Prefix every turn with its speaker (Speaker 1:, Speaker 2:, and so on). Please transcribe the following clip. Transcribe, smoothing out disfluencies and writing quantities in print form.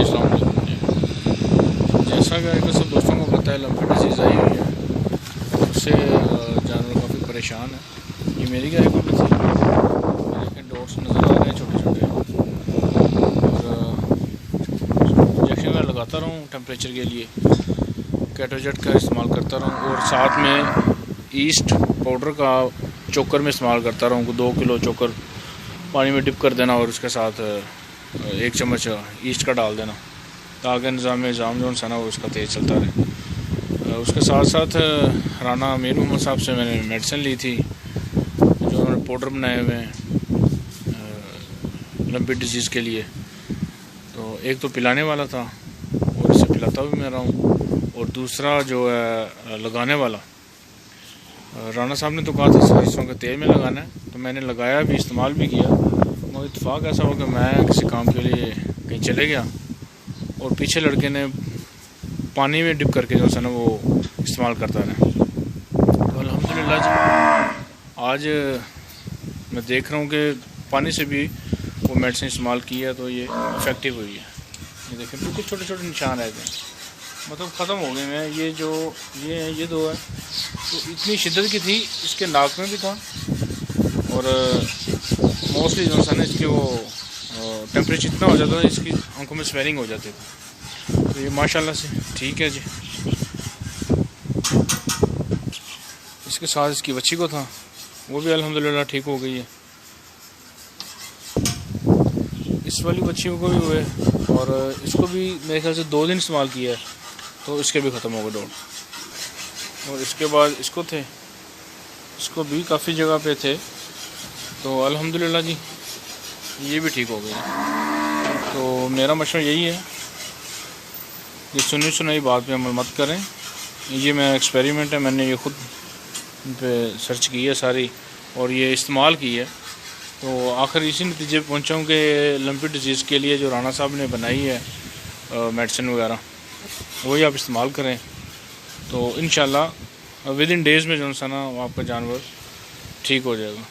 Speaker 1: जी अस्सलाम वालेकुम जी। जैसा कि आजकल सब दोस्तों को पता है, लंपी डिजीज़ आई हुई है, उससे जानवर काफ़ी परेशान है। ये मेरी गाय को भी थी, मेरे डॉट्स नज़र आ रहे हैं छोटे छोटे। और इंजेक्शन मैं लगाता रहूँ टेम्परेचर के लिए, कैटोजेट का इस्तेमाल करता रहूँ, और साथ में ईस्ट पाउडर का चोकर में इस्तेमाल करता रहूँ। 2 किलो चोकर पानी में डिप कर देना और उसके साथ 1 चम्मच ईस्ट का डाल देना, ताकि निज़ाम जो है ना वो उसका तेज़ चलता रहे। उसके साथ साथ राना अमीर मोहम्मद साहब से मैंने मेडिसिन ली थी, जो उन्होंने पाउडर बनाए हुए हैं लंपी डिजीज़ के लिए। तो एक तो पिलाने वाला था और इसे पिलाता भी मैं रहा हूँ, और दूसरा जो है लगाने वाला। राना साहब ने तो कहा था सरसों के तेल में लगाना है, तो मैंने लगाया भी, इस्तेमाल भी किया। मगर इत्तेफाक ऐसा हुआ कि मैं किसी काम के लिए कहीं चले गया और पीछे लड़के ने पानी में डिप करके जो है ना वो इस्तेमाल करता रहा। तो अल्हम्दुलिल्लाह जी, आज मैं देख रहा हूँ कि पानी से भी वो मेडिसिन इस्तेमाल की है तो ये इफ़ेक्टिव हुई है। ये देखें बिल्कुल छोटे छोटे निशान रह गए, मतलब ख़त्म हो गए हैं। ये जो ये दो है तो इतनी शिद्दत की थी, इसके नाक में भी था, और मोस्टली जो है ना इसके वो टेम्परेचर इतना हो जाता था, इसकी आंखों में स्वेलिंग हो जाती थी। तो ये माशाल्लाह से ठीक है जी। इसके साथ इसकी बच्ची को था, वो भी अल्हम्दुलिल्लाह ठीक हो गई है। इस वाली बच्ची को भी हुए, और इसको भी मेरे ख्याल से 2 दिन इस्तेमाल किया है तो इसके भी ख़त्म हो गए डॉट। और इसके बाद इसको थे, इसको भी काफ़ी जगह पे थे, तो अल्हम्दुलिल्लाह जी ये भी ठीक हो गई। तो मेरा मशवरा यही है कि सुनी सुनाई बात पे अमल मत करें। ये मेरा एक्सपेरिमेंट है, मैंने ये ख़ुद पे सर्च की है सारी और ये इस्तेमाल की है। तो आखिर इसी नतीजे पे पहुँचा हूँ कि लंपी डिजीज़ के लिए जो राना साहब ने बनाई है मेडिसिन वगैरह, वही आप इस्तेमाल करें, तो इंशाल्लाह विद इन डेज़ में जो है ना आपका जानवर ठीक हो जाएगा।